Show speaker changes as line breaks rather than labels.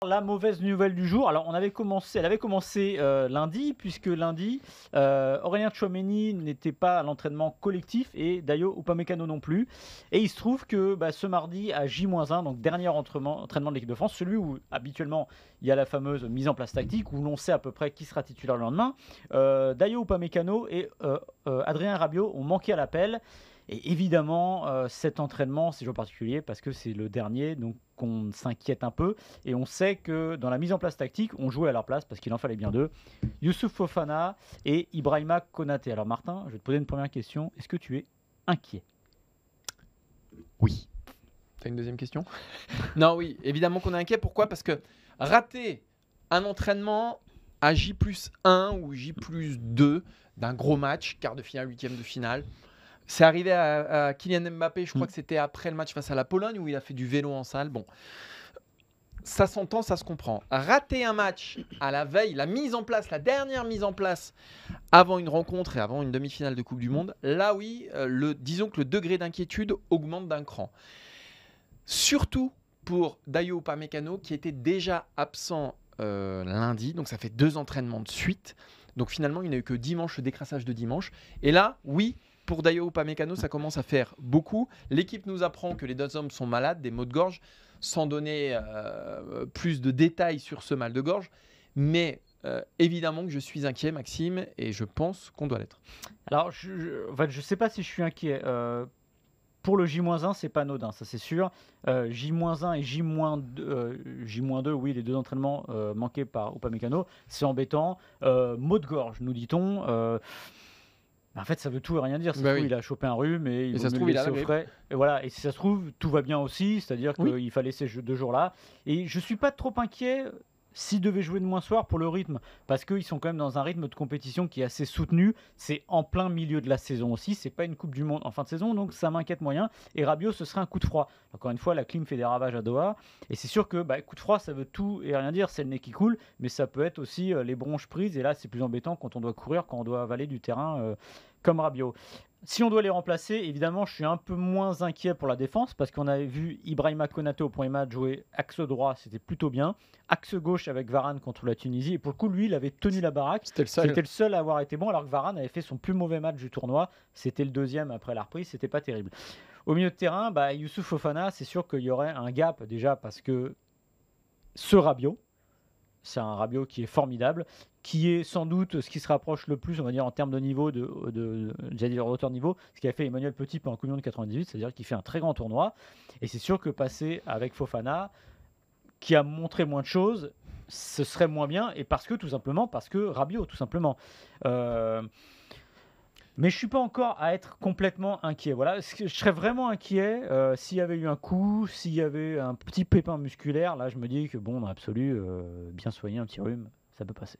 La mauvaise nouvelle du jour, alors elle avait commencé lundi, puisque lundi, Aurélien Tchouaméni n'était pas à l'entraînement collectif et Dayo Upamecano non plus. Et il se trouve que ce mardi à J-1, donc dernier entraînement de l'équipe de France, celui où habituellement il y a la fameuse mise en place tactique, où l'on sait à peu près qui sera titulaire le lendemain, Dayo Upamecano et Adrien Rabiot ont manqué à l'appel. Et évidemment, cet entraînement, c'est toujours particulier parce que c'est le dernier, donc on s'inquiète un peu. Et on sait que dans la mise en place tactique, on jouait à leur place parce qu'il en fallait bien deux. Youssouf Fofana et Ibrahima Konaté. Alors Martin, je vais te poser une première question. Est-ce que tu es inquiet ?
Oui. T'as une deuxième question ? Non, oui, évidemment qu'on est inquiet. Pourquoi ? Parce que rater un entraînement à J+1 ou J+2 d'un gros match, quart de finale, huitième de finale, c'est arrivé à Kylian Mbappé, je crois que c'était après le match face à la Pologne où il a fait du vélo en salle. Bon, ça s'entend, ça se comprend. Rater un match à la veille, la dernière mise en place avant une rencontre et avant une demi-finale de Coupe du Monde, là oui, disons que le degré d'inquiétude augmente d'un cran. Surtout pour Dayo Upamecano qui était déjà absent lundi, donc ça fait 2 entraînements de suite. Donc finalement, il n'a eu que dimanche, le décrassage de dimanche. Et là, oui, pour Dayo Upamecano, ça commence à faire beaucoup. L'équipe nous apprend que les 2 hommes sont malades, des maux de gorge, sans donner plus de détails sur ce mal de gorge. Mais évidemment que je suis inquiet, Maxime, et je pense qu'on doit l'être.
Alors, je sais pas si je suis inquiet. Pour le J-1, c'est pas anodin, ça c'est sûr. J-1 et J-2, oui, les 2 entraînements manqués par Upamecano, c'est embêtant. Maux de gorge, nous dit-on. En fait, ça veut tout et rien dire. Ça se trouve, il a chopé un rhume et il
ça se
vaut
trouve,
mieux
il
le
a
laisser
la
au frais. Et voilà. Et si ça se trouve, tout va bien aussi. C'est-à-dire qu'il fallait ces 2 jours-là. Et je suis pas trop inquiet s'ils devaient jouer demain soir pour le rythme, parce qu'ils sont quand même dans un rythme de compétition qui est assez soutenu. C'est en plein milieu de la saison aussi. C'est pas une Coupe du Monde en fin de saison, donc ça m'inquiète moyen. Et Rabiot, ce serait un coup de froid. Encore une fois, la clim fait des ravages à Doha. Et c'est sûr que coup de froid, ça veut tout et rien dire. C'est le nez qui coule, mais ça peut être aussi les bronches prises. Et là, c'est plus embêtant quand on doit courir, quand on doit avaler du terrain comme Rabiot. Si on doit les remplacer, évidemment, je suis un peu moins inquiet pour la défense parce qu'on avait vu Ibrahima Konaté au premier match jouer axe droit, c'était plutôt bien. Axe gauche avec Varane contre la Tunisie. Et pour le coup, lui, il avait tenu la baraque.
C'était
le seul à avoir été bon, alors que Varane avait fait son plus mauvais match du tournoi. C'était le 2e après la reprise, c'était pas terrible. Au milieu de terrain, Youssouf Fofana, c'est sûr qu'il y aurait un gap déjà parce que ce Rabiot, c'est un Rabiot qui est formidable, qui est sans doute ce qui se rapproche le plus, on va dire, en termes de niveau, de hauteur de niveau, ce qu'a fait Emmanuel Petit pendant la Coupe du Monde 98, c'est-à-dire qu'il fait un très grand tournoi. Et c'est sûr que passer avec Fofana, qui a montré moins de choses, ce serait moins bien, et tout simplement parce que Rabiot, tout simplement. Mais je ne suis pas encore à être complètement inquiet. Voilà. Je serais vraiment inquiet s'il y avait eu un coup, s'il y avait un petit pépin musculaire. Là, je me dis que bon, dans l'absolu, bien soigné, un petit rhume, ça peut passer.